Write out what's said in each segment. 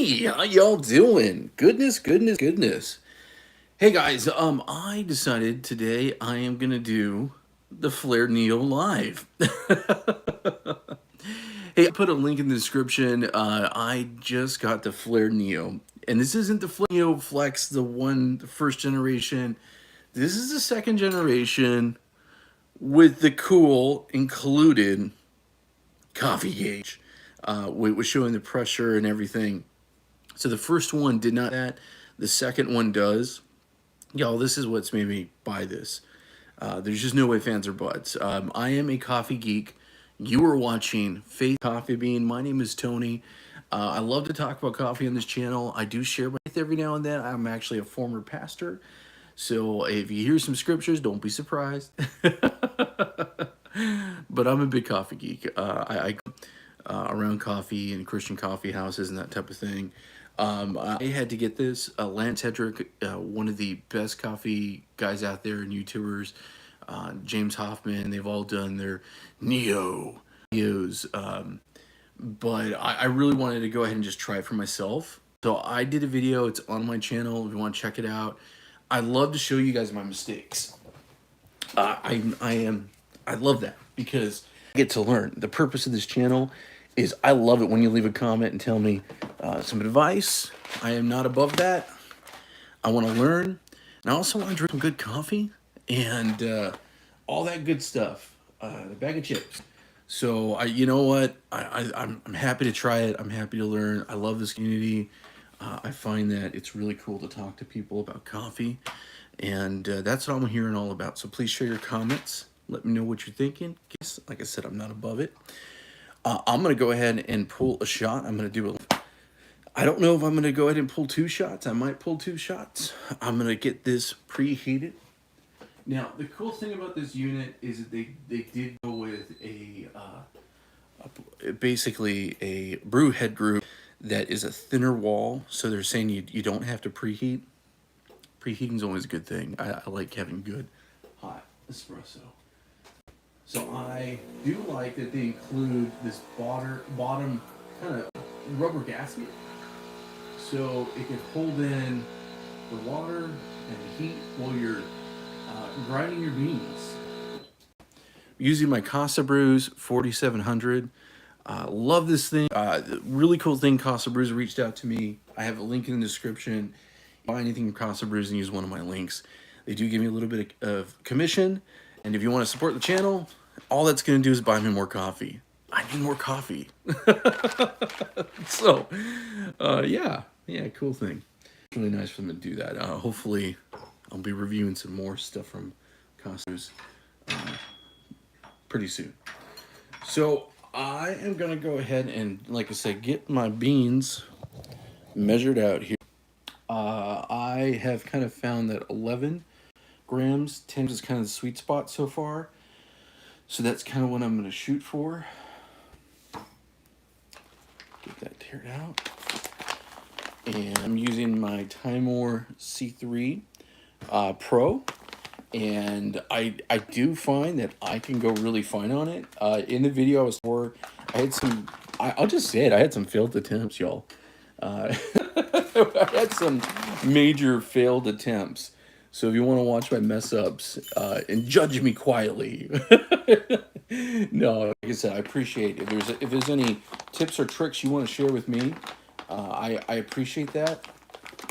Hey, how y'all doing? Goodness, goodness, goodness. Hey guys, I decided today I am gonna do the Flair Neo live. Hey, I put a link in the description. I just got the Flair Neo, and this isn't the Flair Neo Flex, the first generation. This is the second generation with the cool included coffee gauge, was showing the pressure and everything. So the first one did not that. The second one does. Y'all, this is what's made me buy this. There's just no way fans are buds. I am a coffee geek. You are watching Faith Coffee Bean. My name is Tony. I love to talk about coffee on this channel. I do share my faith every now and then. I'm actually a former pastor. So if you hear some scriptures, don't be surprised. But I'm a big coffee geek. I around coffee and Christian coffee houses and that type of thing. I had to get this. Lance Hedrick, one of the best coffee guys out there and YouTubers, James Hoffman, they've all done their Neos. But I really wanted to go ahead and just try it for myself. So I did a video. It's on my channel if you want to check it out. I love to show you guys my mistakes. I love that because I get to learn. The purpose of this channel is I love it when you leave a comment and tell me some advice. I am not above that. I want to learn. And I also want to drink some good coffee and all that good stuff. The bag of chips. So you know what? I'm happy to try it. I'm happy to learn. I love this community. I find that it's really cool to talk to people about coffee. And that's what I'm hearing all about. So please share your comments. Let me know what you're thinking. Like I said, I'm not above it. I'm going to go ahead and pull a shot. I'm going to do it. I don't know if I'm going to go ahead and pull 2 shots. I might pull 2 shots. I'm going to get this preheated. Now, the cool thing about this unit is that they did go with basically a brew head group that is a thinner wall. So they're saying you don't have to preheat. Preheating is always a good thing. I like having good hot espresso. So I do like that they include this bottom kind of rubber gasket, so it can hold in the water and the heat while you're grinding your beans. Using my Casabrews 4700. Love this thing. Really cool thing. Casabrews reached out to me. I have a link in the description. Buy anything from Casabrews and use one of my links. They do give me a little bit of commission. And if you want to support the channel, all that's going to do is buy me more coffee. I need more coffee. So, yeah, cool thing. It's really nice for them to do that. Hopefully, I'll be reviewing some more stuff from Casabrews pretty soon. So, I am going to go ahead and, like I said, get my beans measured out here. I have kind of found that 11 grams, 10 is kind of the sweet spot so far. So that's kind of what I'm going to shoot for. Get that teared out. And I'm using my Tamper C3 Pro. And I do find that I can go really fine on it. In the video I had some, I'll just say it, I had some failed attempts, y'all. I had some major failed attempts. So if you want to watch my mess ups and judge me quietly, no, like I said, I appreciate it. If there's any tips or tricks you want to share with me, I appreciate that.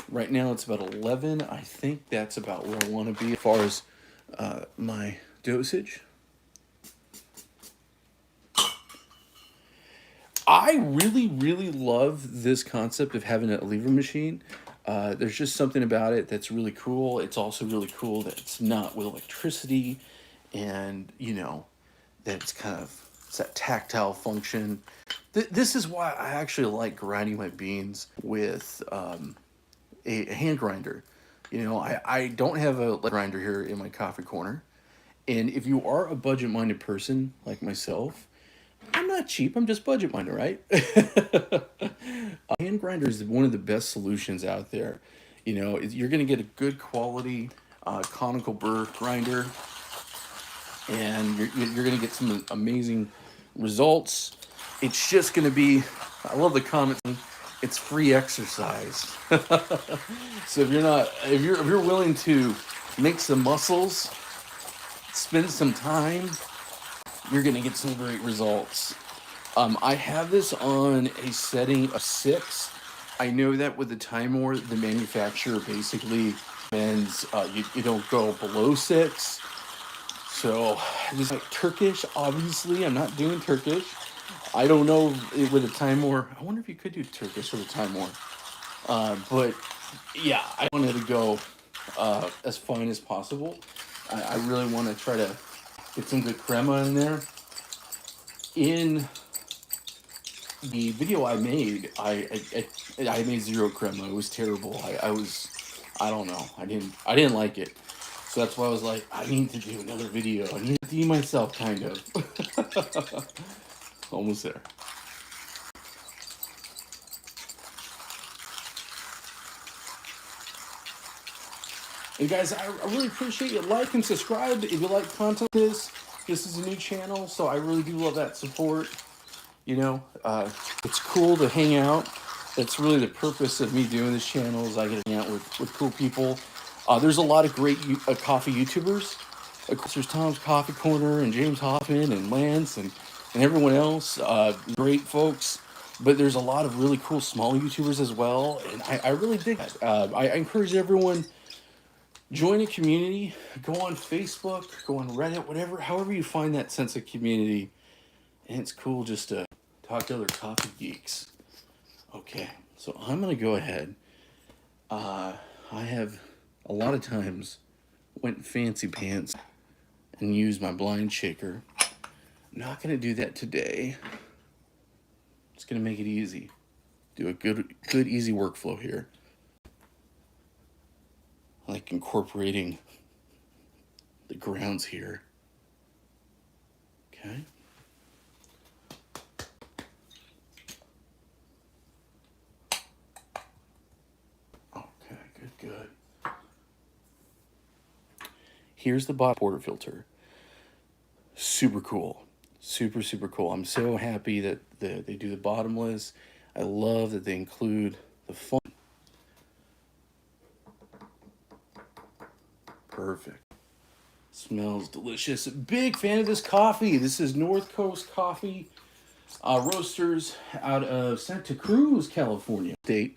Right now it's about 11. I think that's about where I want to be as far as my dosage. I really, really love this concept of having a lever machine. There's just something about it that's really cool. It's also really cool that it's not with electricity and, you know, that it's kind of, it's that tactile function. This is why I actually like grinding my beans with a hand grinder. You know, I don't have a grinder here in my coffee corner. And if you are a budget-minded person like myself, I'm not cheap, I'm just budget-minded, right? A hand grinder is one of the best solutions out there. You know, you're going to get a good quality conical burr grinder, and you're going to get some amazing results. It's just going to be, I love the comments. it's free exercise. So if you're willing to make some muscles, spend some time, you're gonna get some great results. I have this on a setting of 6. I know that with the timer, the manufacturer basically recommends you don't go below 6. So this is like Turkish. Obviously, I'm not doing Turkish. I don't know with a timer. I wonder if you could do Turkish with a timer. But yeah, I wanted to go as fine as possible. I really want to try to get some good crema in there. In the video I made, I made zero crema. It was terrible. I don't know. I didn't like it. So that's why I was like, I need to do another video. I need to redeem myself, kind of. Almost there. And guys, I really appreciate you like and subscribe if you like content. This is a new channel, so I really do love that support. You know, it's cool to hang out. That's really the purpose of me doing this channel, is I get to hang out with cool people. There's a lot of great coffee YouTubers. Of course, there's Tom's Coffee Corner and James Hoffman and Lance and everyone else. Great folks. But there's a lot of really cool small YouTubers as well. And I really dig that. I encourage everyone, join a community. Go on Facebook, go on Reddit, whatever, however you find that sense of community. And it's cool just to talk to other coffee geeks. Okay, so I'm going to go ahead. I have a lot of times went fancy pants and used my blind shaker. Not going to do that today. Just going to make it easy. Do a good easy workflow here. I like incorporating the grounds here. Okay. Good. Here's the Bottomless Portafilter. Super cool. Super cool. I'm so happy that they do the bottomless. I love that they include the fun. Perfect. Smells delicious. Big fan of this coffee. This is North Coast Coffee Roasters out of Santa Cruz, California. State.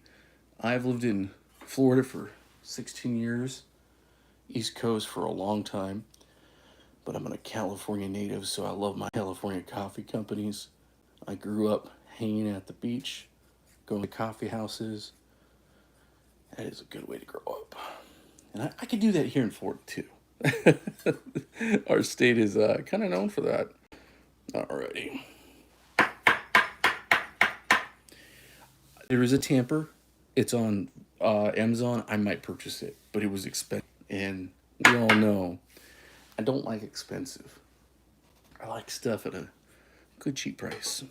I've lived in Florida for 16 years, East Coast for a long time, but I'm a California native, so I love my California coffee companies. I grew up hanging at the beach, going to coffee houses. That is a good way to grow up. And I could do that here in Florida too. Our state is kind of known for that. Alrighty. There is a Tamper. It's on Amazon. I might purchase it, but it was expensive. And we all know I don't like expensive. I like stuff at a good cheap price.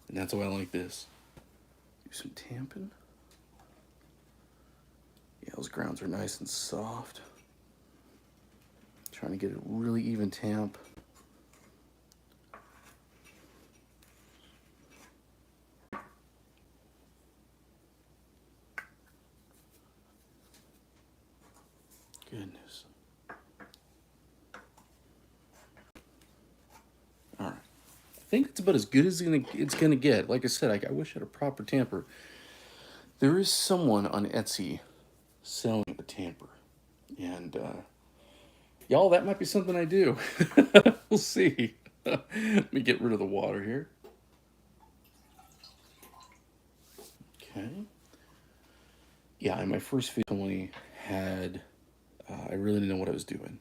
And that's why I like this. Do some tamping. Yeah, those grounds are nice and soft. Trying to get a really even tamp. Goodness. All right. I think it's about as good as it's gonna get. Like I said, I wish I had a proper tamper. There is someone on Etsy selling a tamper, and y'all, that might be something I do. We'll see. Let me get rid of the water here. Okay. Yeah, in my first video, I only had. I really didn't know what I was doing.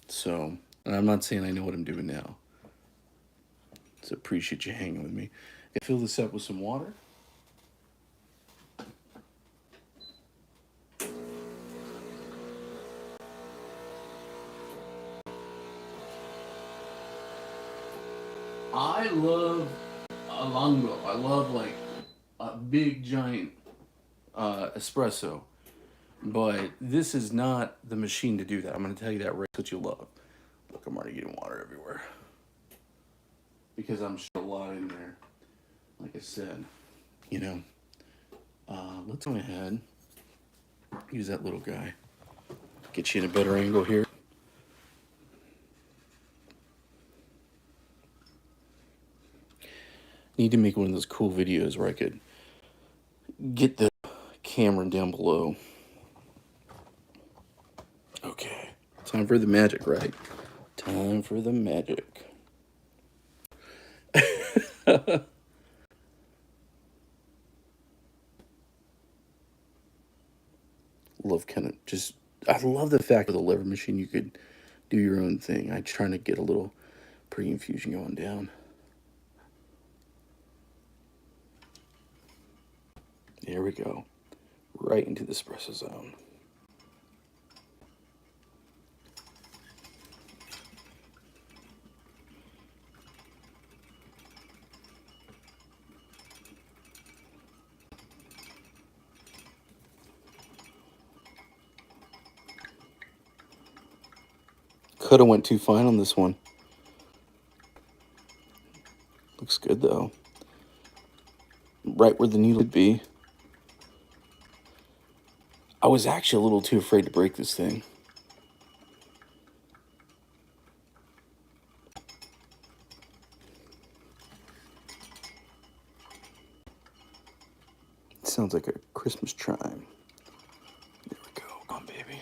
So, and I'm not saying I know what I'm doing now. So appreciate you hanging with me. I fill this up with some water. I love a lungo. I love like a big giant espresso. But this is not the machine to do that. I'm going to tell you that right. That's what you love. Look, I'm already getting water everywhere. Because I'm sure a lot in there. Like I said, you know, let's go ahead, use that little guy. Get you in a better angle here. Need to make one of those cool videos where I could get the camera down below. Okay, time for the magic, right? Time for the magic. Love kind of just, I love the fact of the lever machine. You could do your own thing. I'm trying to get a little pre-infusion going down. There we go. Right into the espresso zone. Could have went too fine on this one. Looks good though. Right where the needle would be. I was actually a little too afraid to break this thing. It sounds like a Christmas chime. There we go. Come on, baby.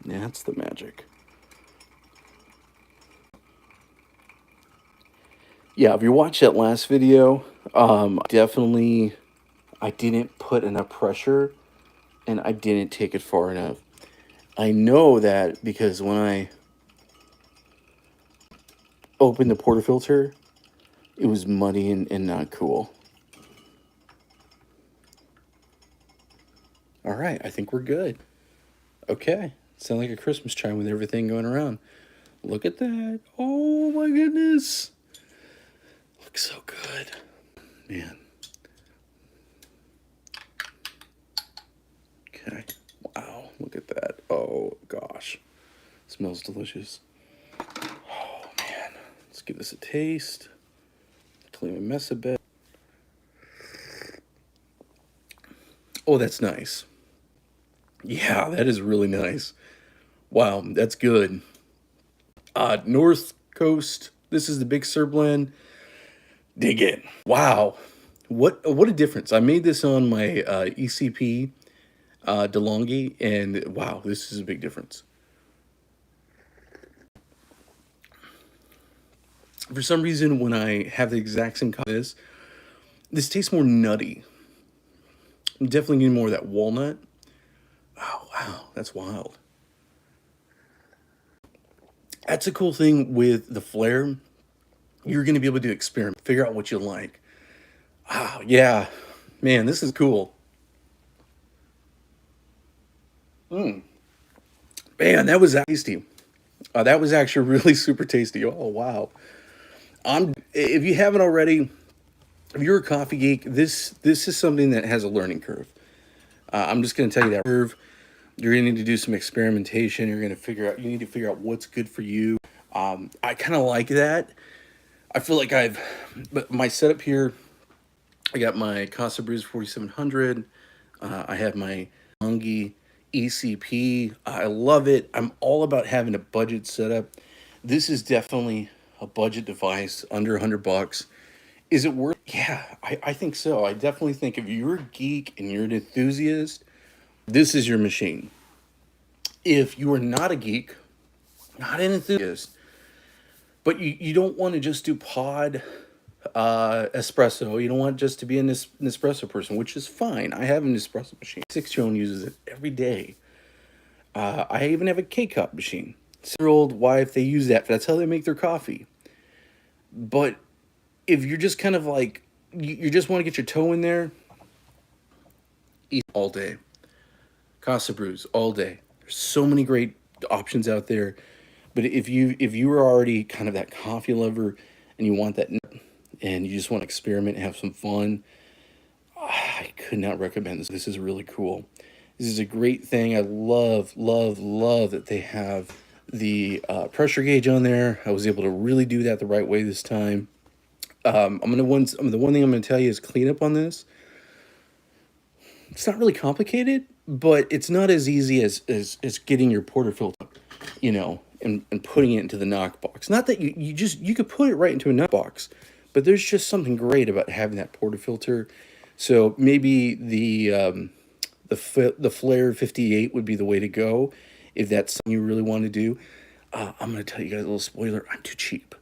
That's the magic. Yeah, if you watched that last video, definitely I didn't put enough pressure and I didn't take it far enough. I know that because when I opened the portafilter, it was muddy and not cool. All right, I think we're good. Okay, sound like a Christmas chime with everything going around. Look at that. Oh my goodness. Looks so good. Man. Okay. Wow, look at that. Oh gosh. Smells delicious. Oh man. Let's give this a taste. Clean my mess a bit. Oh, that's nice. Yeah, that is really nice. Wow, that's good. North Coast. This is the Big Sur blend. Dig it. Wow. What a difference. I made this on my ECP DeLonghi, and wow, this is a big difference. For some reason, when I have the exact same kind of this tastes more nutty. I'm definitely getting more of that walnut. Oh, wow, that's wild. That's a cool thing with the Flair. You're going to be able to experiment, figure out what you like. Ah, yeah. Man, this is cool. Man, that was tasty. That was actually really super tasty. Oh, wow. If you haven't already, if you're a coffee geek, this is something that has a learning curve. I'm just going to tell you that curve. You're going to need to do some experimentation. You need to figure out what's good for you. I kind of like that. I feel like but my setup here, I got my Casabrews 4700. I have my Lungi ECP. I love it. I'm all about having a budget setup. This is definitely a budget device, under $100. Is it worth? Yeah, I think so. I definitely think if you're a geek and you're an enthusiast, this is your machine. If you are not a geek, not an enthusiast, but you don't want to just do pod espresso, you don't want just to be an espresso person, which is fine. I have an espresso machine. 6-year-old uses it every day. I even have a K-cup machine. 6-year-old wife, they use that. That's how they make their coffee. But if you're just kind of like, you just want to get your toe in there, eat all day. Casabrews all day. There's so many great options out there. But if you are already kind of that coffee lover and you want that and you just want to experiment and have some fun, I could not recommend this. This is really cool. This is a great thing. I love that they have the pressure gauge on there. I was able to really do that the right way this time. The one thing I'm gonna tell you is clean up on this. It's not really complicated, but it's not as easy as getting your portafilter, and putting it into the knock box. Not that you could put it right into a knock box, but there's just something great about having that portafilter. So maybe the Flair 58 would be the way to go if that's something you really want to do. I'm going to tell you guys a little spoiler. I'm too cheap.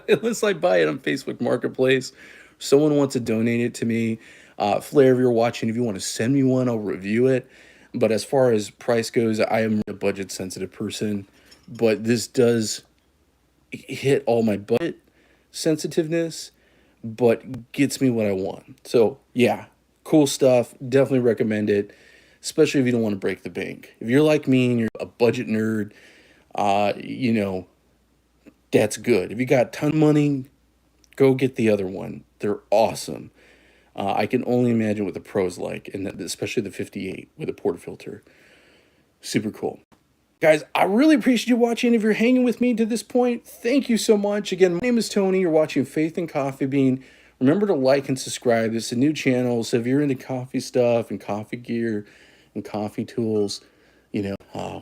Unless I buy it on Facebook Marketplace, someone wants to donate it to me. Flair, if you're watching, if you want to send me one, I'll review it. But as far as price goes, I am a budget sensitive person. But this does hit all my budget sensitiveness, but gets me what I want. So yeah, cool stuff. Definitely recommend it, especially if you don't want to break the bank. If you're like me and you're a budget nerd, you know, that's good. If you got a ton of money, go get the other one. They're awesome. I can only imagine what the pros like, and especially the 58 with a portafilter. Super cool. Guys, I really appreciate you watching. If you're hanging with me to this point, thank you so much. Again, my name is Tony. You're watching Faith and Coffee Bean. Remember to like and subscribe. This is a new channel, so if you're into coffee stuff and coffee gear and coffee tools,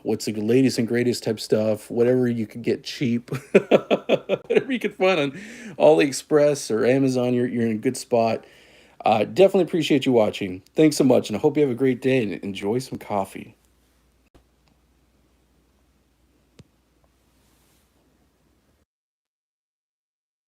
what's the latest and greatest type stuff, whatever you could get cheap, whatever you could find on AliExpress or Amazon, you're in a good spot. Definitely appreciate you watching. Thanks so much, and I hope you have a great day and enjoy some coffee.